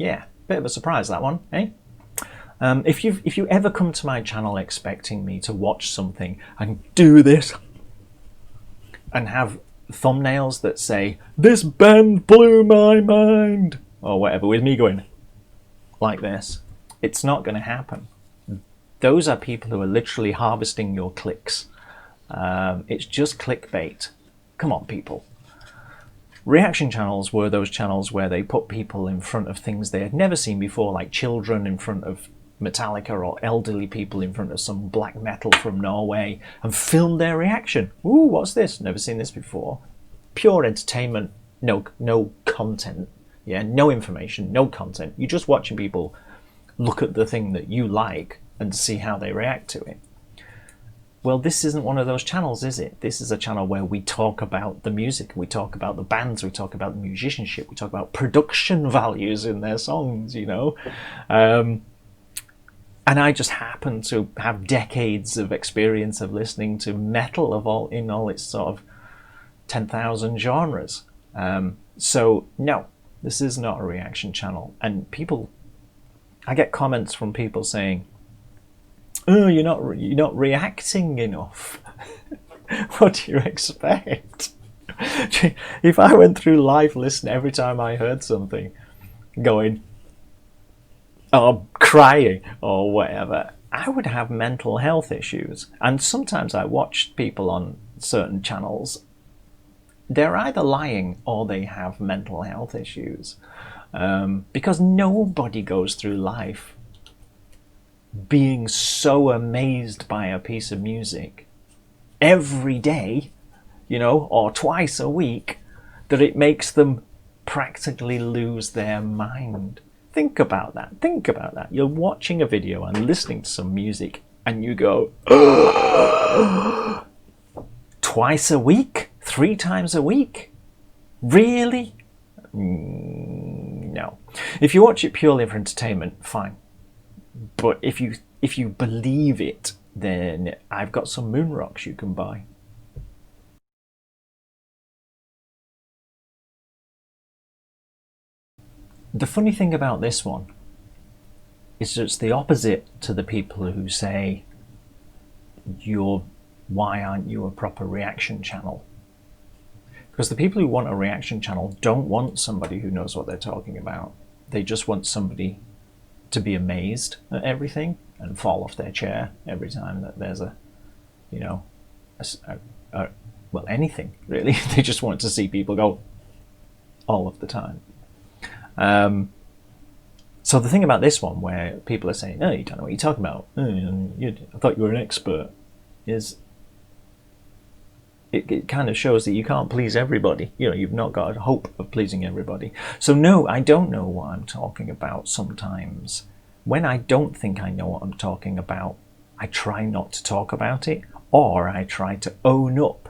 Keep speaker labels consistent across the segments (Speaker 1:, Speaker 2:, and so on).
Speaker 1: Yeah, bit of a surprise that one, eh? If you ever come to my channel expecting me to watch something and do this and have thumbnails that say, "This band blew my mind," or whatever, with me going like this, it's not going to happen. Those are people who are literally harvesting your clicks. It's just clickbait. Come on, people. Reaction channels were those channels where they put people in front of things they had never seen before, like children in front of Metallica or elderly people in front of some black metal from Norway, and film their reaction. Ooh, what's this? Never seen this before. Pure entertainment, no content. Yeah, no information, no content. You're just watching people look at the thing that you like and see how they react to it. Well, this isn't one of those channels, is it? This is a channel where we talk about the music, we talk about the bands, we talk about the musicianship, we talk about production values in their songs, you know. And I just happen to have decades of experience of listening to metal in all its sort of 10,000 genres. So no, this is not a reaction channel. And I get comments from people saying, "Oh, you're not reacting enough." What do you expect? If I went through life listening every time I heard something, going, or crying or whatever, I would have mental health issues. And sometimes I watch people on certain channels, they're either lying or they have mental health issues, because nobody goes through life being so amazed by a piece of music every day, you know, or twice a week, that it makes them practically lose their mind. Think about that. Think about that. You're watching a video and listening to some music and you go, twice a week? 3 times a week? Really? No. If you watch it purely for entertainment, fine. But if you believe it, then I've got some moon rocks you can buy. The funny thing about this one is it's the opposite to the people who say, why aren't you a proper reaction channel? Because the people who want a reaction channel don't want somebody who knows what they're talking about. They just want somebody to be amazed at everything and fall off their chair every time that there's well, anything really. They just want to see people go all of the time. So the thing about this one, where people are saying, "No, you don't know what you're talking about. I thought you were an expert," is it kind of shows that you can't please everybody. You know, you've not got a hope of pleasing everybody. So no, I don't know what I'm talking about sometimes. When I don't think I know what I'm talking about, I try not to talk about it, or I try to own up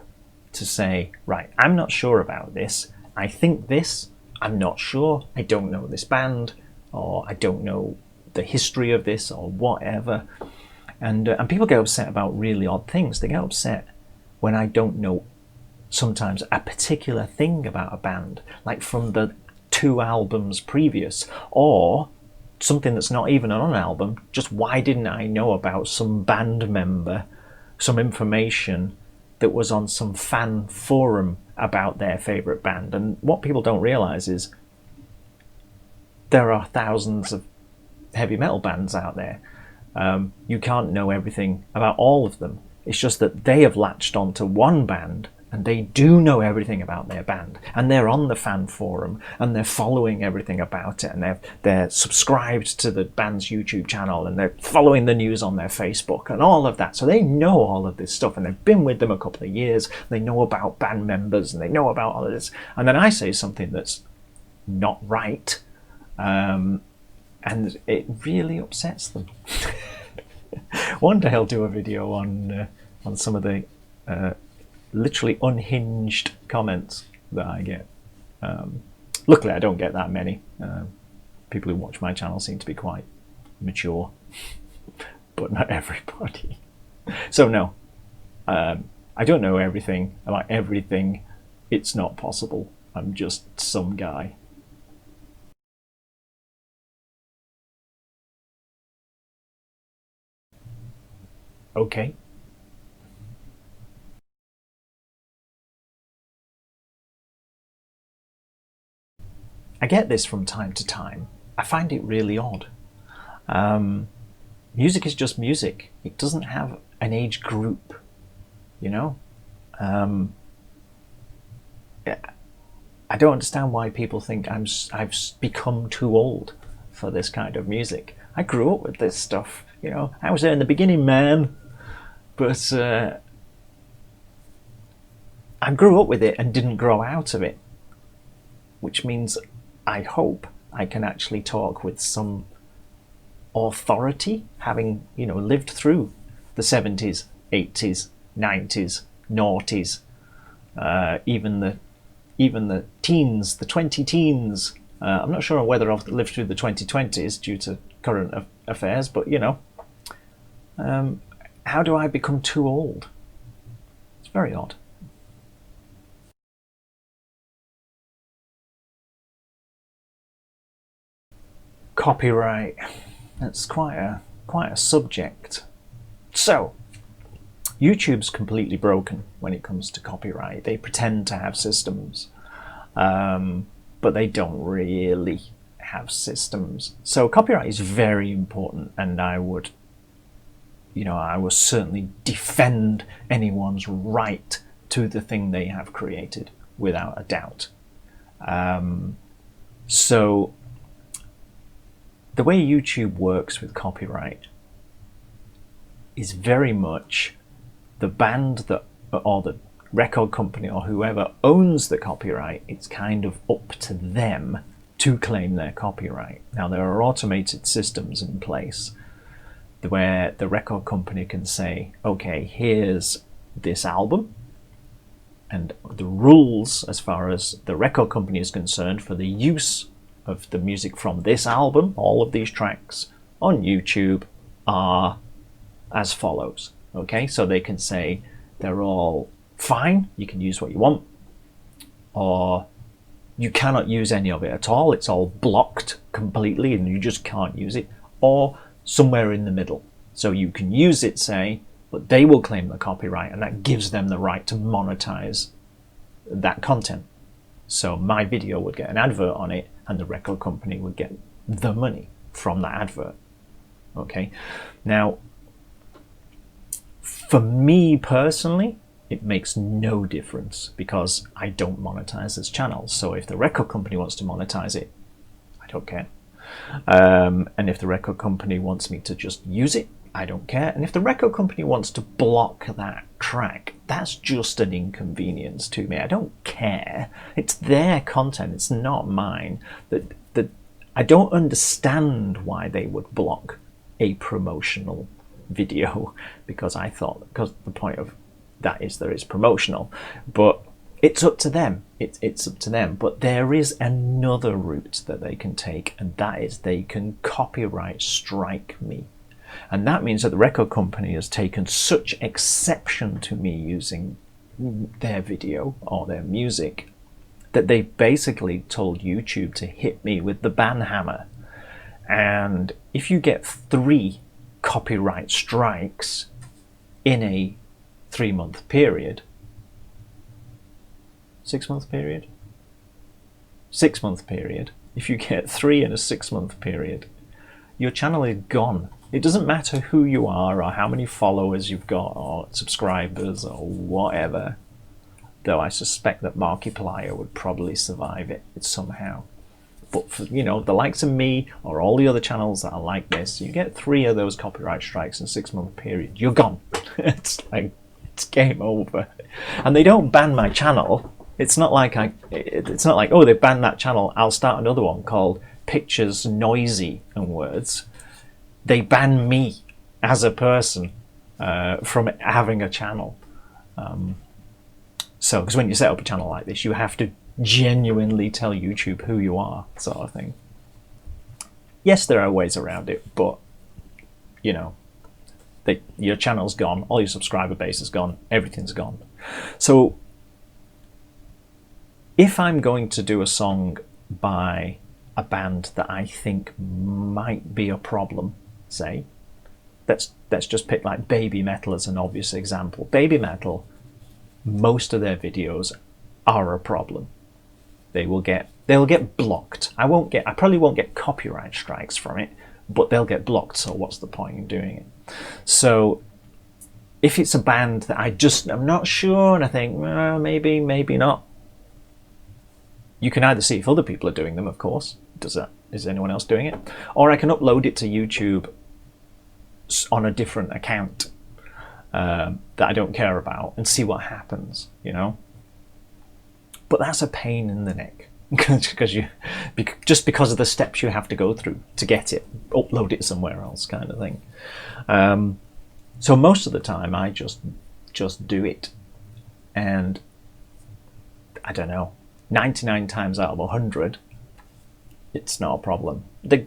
Speaker 1: to say, right, I'm not sure about this. I think this, I'm not sure. I don't know this band, or I don't know the history of this, or whatever. And people get upset about really odd things. They get upset when I don't know sometimes a particular thing about a band, like from the 2 albums previous, or something that's not even on an album. Just why didn't I know about some band member, some information that was on some fan forum about their favourite band? And what people don't realise is there are thousands of heavy metal bands out there. You can't know everything about all of them. It's just that they have latched onto one band and they do know everything about their band, and they're on the fan forum and they're following everything about it, and they're subscribed to the band's YouTube channel, and they're following the news on their Facebook and all of that. So they know all of this stuff, and they've been with them a couple of years. They know about band members and they know about all of this. And then I say something that's not right, and it really upsets them. One day I'll do a video on some of the literally unhinged comments that I get. Luckily I don't get that many. People who watch my channel seem to be quite mature, but not everybody. So no, I don't know everything about everything. It's not possible. I'm just some guy. Okay. I get this from time to time. I find it really odd. Music is just music. It doesn't have an age group, you know? I don't understand why people think I've become too old for this kind of music. I grew up with this stuff, you know? I was there in the beginning, man. But I grew up with it and didn't grow out of it, which means I hope I can actually talk with some authority, having, you know, lived through the 70s, 80s, 90s, noughties, even the teens, the 20 teens. I'm not sure whether I've lived through the 2020s due to current affairs, but you know, how do I become too old? It's very odd. Copyright. That's quite a subject. So, YouTube's completely broken when it comes to copyright. They pretend to have systems, but they don't really have systems. So copyright is very important, and I would certainly defend anyone's right to the thing they have created without a doubt. So the way YouTube works with copyright is very much the band that, or the record company or whoever owns the copyright, it's kind of up to them to claim their copyright. Now, there are automated systems in place where the record company can say, okay, here's this album, and the rules as far as the record company is concerned for the use of the music from this album, all of these tracks on YouTube are as follows. Okay, so they can say they're all fine, you can use what you want, or you cannot use any of it at all, it's all blocked completely and you just can't use it, or somewhere in the middle. So you can use it, say, but they will claim the copyright, and that gives them the right to monetize that content. So my video would get an advert on it, and the record company would get the money from that advert. Okay, now for me personally, it makes no difference because I don't monetize this channel. So if the record company wants to monetize it, I don't care. And if the record company wants me to just use it, I don't care. And if the record company wants to block that track, that's just an inconvenience to me. I don't care. It's their content, it's not mine. I don't understand why they would block a promotional video, because the point of that is that it's promotional, but it's up to them. It's up to them. But there is another route that they can take, and that is they can copyright strike me. And that means that the record company has taken such exception to me using their video or their music that they basically told YouTube to hit me with the ban hammer. And if you get 3 copyright strikes in a 3-month period, 6-month period? 6-month period. If you get 3 in a 6-month period, your channel is gone. It doesn't matter who you are or how many followers you've got or subscribers or whatever, though I suspect that Markiplier would probably survive it somehow. But for, you know, the likes of me or all the other channels that are like this, you get 3 of those copyright strikes in a 6-month period, you're gone. It's game over. And they don't ban my channel. It's not like oh, they banned that channel, I'll start another one called Pictures, Noisy and Words. They ban me as a person from having a channel. So, because when you set up a channel like this, you have to genuinely tell YouTube who you are, sort of thing. Yes, there are ways around it, but you know, your channel's gone, all your subscriber base is gone, everything's gone. So if I'm going to do a song by a band that I think might be a problem, say, let's just pick like Baby Metal as an obvious example. Baby Metal, most of their videos are a problem. They'll get blocked. I probably won't get copyright strikes from it, but they'll get blocked, so what's the point in doing it? So if it's a band that I'm not sure, and I think, well, maybe not, you can either see if other people are doing them, of course. Is anyone else doing it? Or I can upload it to YouTube on a different account that I don't care about and see what happens, you know? But that's a pain in the neck just because of the steps you have to go through to get it, upload it somewhere else, kind of thing. So most of the time I just do it, and I don't know, 99 times out of 100 it's not a problem. They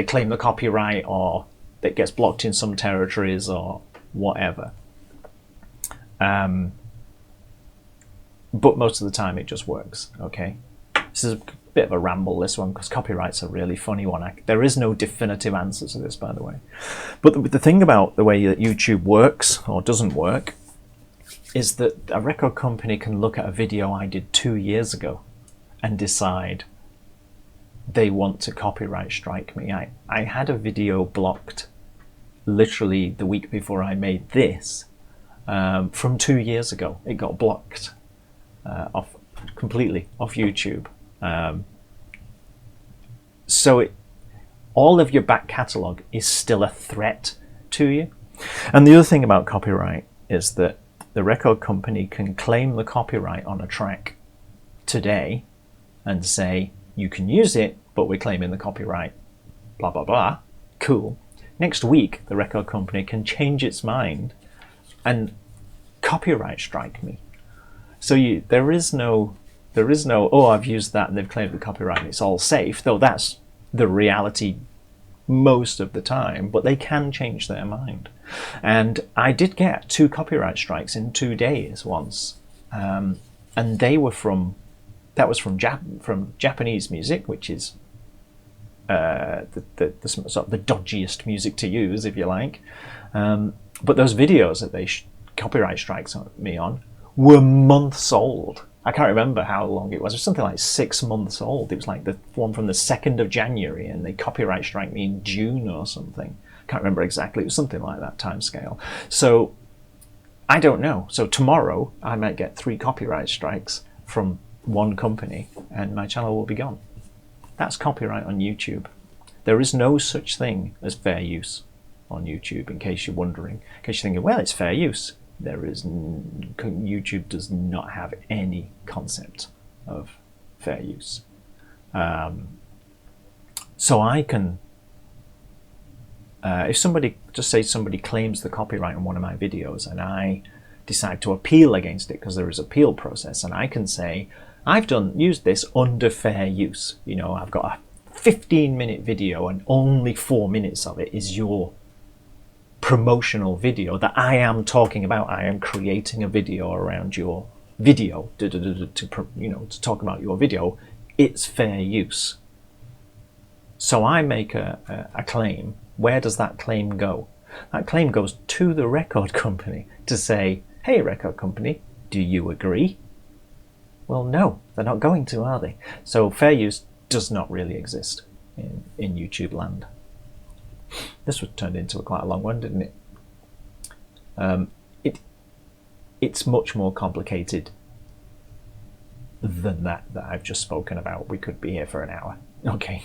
Speaker 1: claim the copyright, or it gets blocked in some territories or whatever. But most of the time it just works, okay? This is a bit of a ramble, this one, because copyright's a really funny one. There is no definitive answer to this, by the way. But the thing about the way that YouTube works, or doesn't work, is that a record company can look at a video I did 2 years ago and decide they want to copyright strike me. I had a video blocked literally the week before I made this, from 2 years ago. It got blocked completely off YouTube. So all of your back catalogue is still a threat to you. And the other thing about copyright is that the record company can claim the copyright on a track today and say, you can use it, but we're claiming the copyright, blah, blah, blah. Cool. Next week, the record company can change its mind and copyright strike me. So there is no, oh, I've used that and they've claimed the copyright and it's all safe, though that's the reality most of the time, but they can change their mind. And I did get 2 copyright strikes in 2 days once, and they were from Japanese music, which is the sort of the dodgiest music to use, if you like. But those videos that they copyright strikes me on were months old. I can't remember how long it was. It was something like 6 months old. It was like the one from the 2nd of January, and they copyright strike me in June or something. I can't remember exactly. It was something like that time scale. So I don't know. So tomorrow I might get 3 copyright strikes from one company and my channel will be gone. That's copyright on YouTube. There is no such thing as fair use on YouTube, in case you're wondering. In case you're thinking, well, it's fair use. YouTube does not have any concept of fair use. So I can, if somebody claims the copyright on one of my videos and I decide to appeal against it, because there is an appeal process, and I can say, I've used this under fair use. You know, I've got a 15-minute video and only 4 minutes of it is your promotional video that I am talking about. I am creating a video around your video to talk about your video. It's fair use. So I make a claim. Where does that claim go? That claim goes to the record company to say, hey, record company, do you agree? Well, no, they're not going to, are they? So fair use does not really exist in YouTube land. This was turned into quite a long one, didn't it? It's much more complicated than that I've just spoken about. We could be here for an hour. Okay.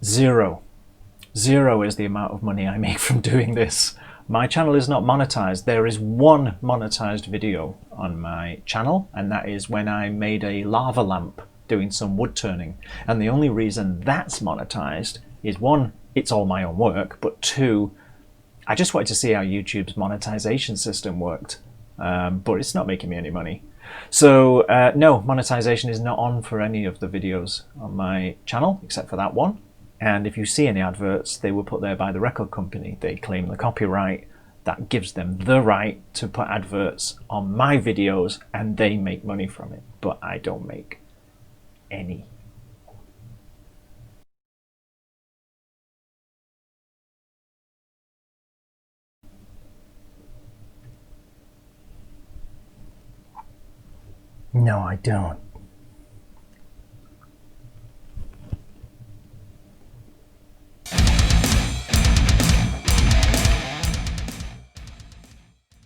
Speaker 1: Zero is the amount of money I make from doing this. My channel is not monetized. There is one monetized video on my channel, and that is when I made a lava lamp doing some wood turning. And the only reason that's monetized is, 1, it's all my own work, but 2, I just wanted to see how YouTube's monetization system worked. But it's not making me any money. So no, monetization is not on for any of the videos on my channel, except for that one. And if you see any adverts, they were put there by the record company. They claim the copyright. that gives them the right to put adverts on my videos, and they make money from it, but I don't make any. No, I don't.